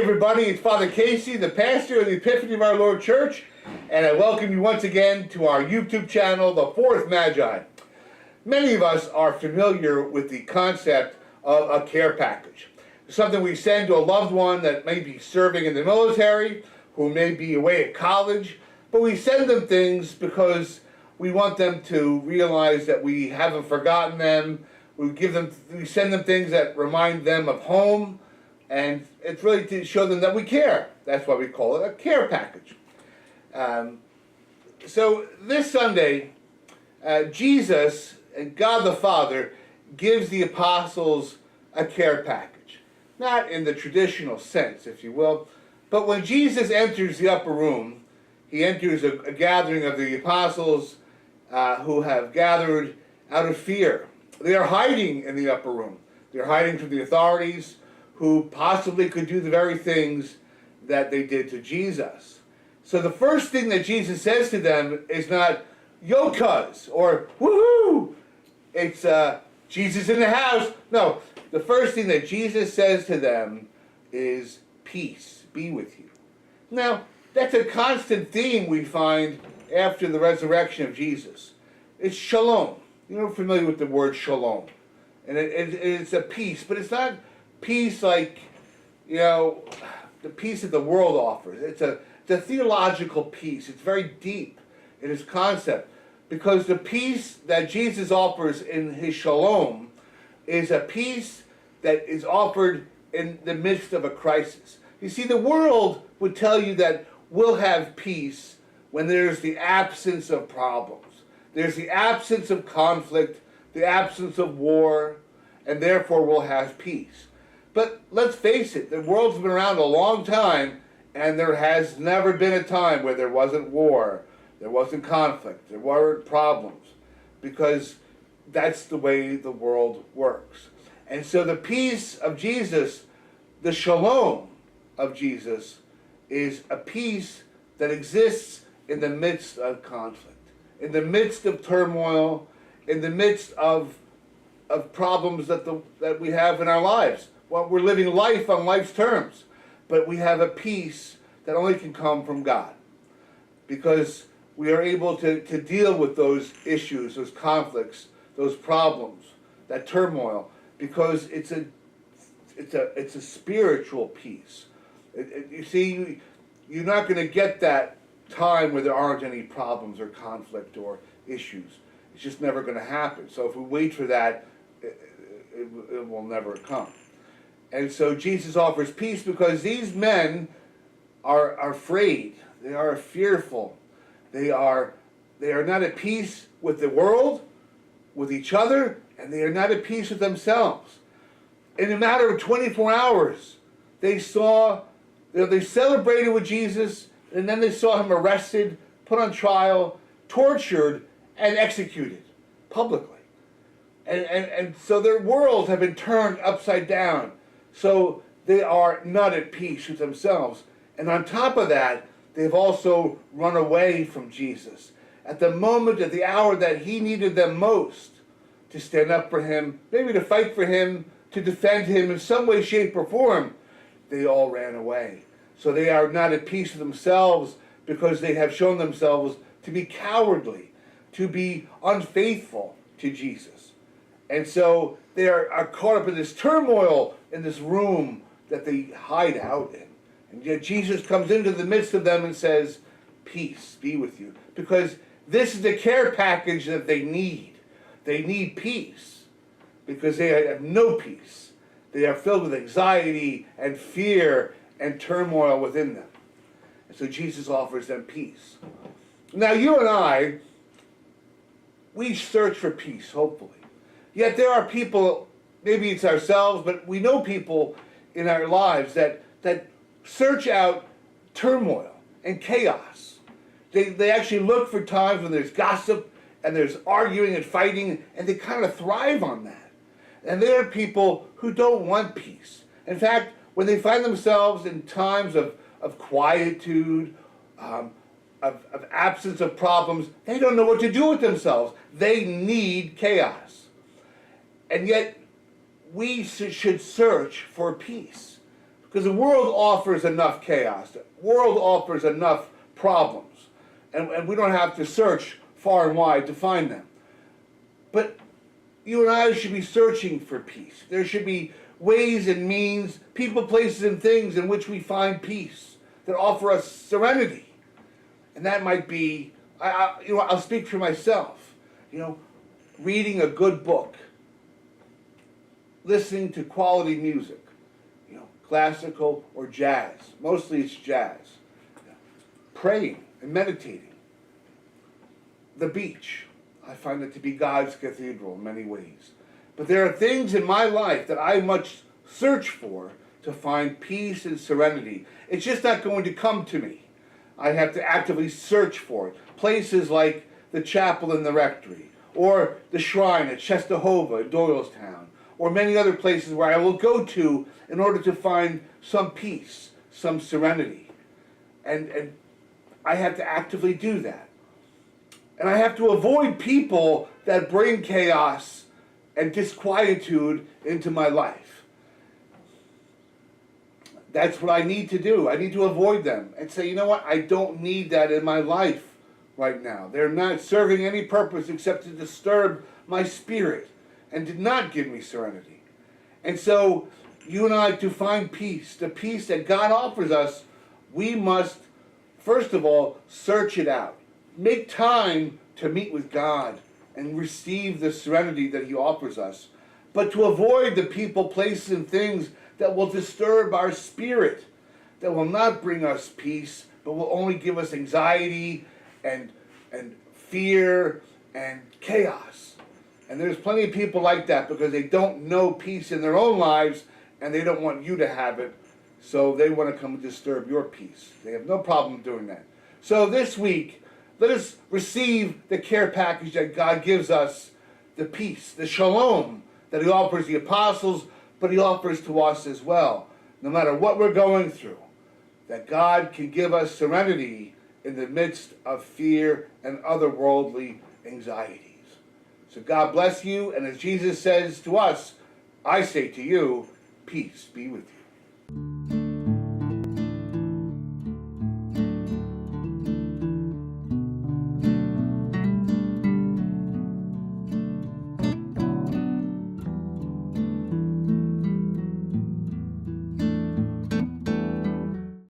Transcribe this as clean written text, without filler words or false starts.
everybody, it's Father Casey, the pastor of the Epiphany of our Lord Church, and I welcome you once again to our YouTube channel, The Fourth Magi. Many of us are familiar with the concept of a care package. Something we send to a loved one that may be serving in the military, who may be away at college, but we send them things because we want them to realize that we haven't forgotten them. We send them things that remind them of home, and it's really to show them that we care. That's why we call it a care package. So this Sunday, Jesus and God the Father gives the apostles a care package. Not in the traditional sense, if you will, but when Jesus enters the upper room, he enters a gathering of the apostles who have gathered out of fear. They are hiding in the upper room. They're hiding from the authorities who possibly could do the very things that they did to Jesus. So the first thing that Jesus says to them is not, "Yo, cuz," or "Woohoo!" It's Jesus in the house. No, the first thing that Jesus says to them is, "Peace be with you." Now, that's a constant theme we find after the resurrection of Jesus. It's shalom. You're familiar with the word shalom. And it's a peace, but it's not peace like, the peace that the world offers. It's a theological peace. It's very deep in its concept, because the peace that Jesus offers in his shalom is a peace that is offered in the midst of a crisis. You see, the world would tell you that we'll have peace when there's the absence of problems. There's the absence of conflict, the absence of war, and therefore we'll have peace. But let's face it, the world's been around a long time, and there has never been a time where there wasn't war, there wasn't conflict, there weren't problems, because that's the way the world works. And so the peace of Jesus, the shalom of Jesus, is a peace that exists in the midst of conflict, in the midst of turmoil, in the midst of problems that we have in our lives. Well, we're living life on life's terms, but we have a peace that only can come from God, because we are able to deal with those issues, those conflicts, those problems, that turmoil, because it's a spiritual peace. You see, you're not going to get that time where there aren't any problems or conflict or issues. It's just never going to happen. So if we wait for that, it will never come. And so Jesus offers peace because these men are afraid. They are fearful. They are not at peace with the world, with each other, and they are not at peace with themselves. In a matter of 24 hours, they celebrated with Jesus, and then they saw him arrested, put on trial, tortured, and executed publicly. And so their worlds have been turned upside down. So they are not at peace with themselves. And on top of that, they've also run away from Jesus. At the moment, at the hour that he needed them most to stand up for him, maybe to fight for him, to defend him in some way, shape, or form, they all ran away. So they are not at peace with themselves because they have shown themselves to be cowardly, to be unfaithful to Jesus. And so they are caught up in this turmoil in this room that they hide out in. And yet Jesus comes into the midst of them and says, "Peace be with you." Because this is the care package that they need. They need peace because they have no peace. They are filled with anxiety and fear and turmoil within them. And so Jesus offers them peace. Now you and I, we search for peace, hopefully. Yet there are people, maybe it's ourselves, but we know people in our lives that search out turmoil and chaos. They actually look for times when there's gossip and there's arguing and fighting, and they kind of thrive on that. And there are people who don't want peace. In fact, when they find themselves in times of quietude, of absence of problems, they don't know what to do with themselves. They need chaos. And yet, we should search for peace. Because the world offers enough chaos. The world offers enough problems. And we don't have to search far and wide to find them. But you and I should be searching for peace. There should be ways and means, people, places, and things in which we find peace that offer us serenity. And that might be, I'll speak for myself. Reading a good book, listening to quality music, classical or jazz. Mostly it's jazz. Praying and meditating. The beach. I find it to be God's cathedral in many ways. But there are things in my life that I must search for to find peace and serenity. It's just not going to come to me. I have to actively search for it. Places like the chapel in the rectory, or the shrine at Czestochowa in Doylestown, or many other places where I will go to in order to find some peace, some serenity. And I have to actively do that. And I have to avoid people that bring chaos and disquietude into my life. That's what I need to do. I need to avoid them and say, you know what, I don't need that in my life right now. They're not serving any purpose except to disturb my spirit and did not give me serenity. And so, you and I, to find peace, the peace that God offers us, we must, first of all, search it out. Make time to meet with God and receive the serenity that He offers us. But to avoid the people, places, and things that will disturb our spirit, that will not bring us peace, but will only give us anxiety and fear and chaos. And there's plenty of people like that because they don't know peace in their own lives and they don't want you to have it, so they want to come and disturb your peace. They have no problem doing that. So this week, let us receive the care package that God gives us, the peace, the shalom that He offers the apostles, but He offers to us as well. No matter what we're going through, that God can give us serenity in the midst of fear and otherworldly anxieties. So God bless you, and as Jesus says to us, I say to you, peace be with you.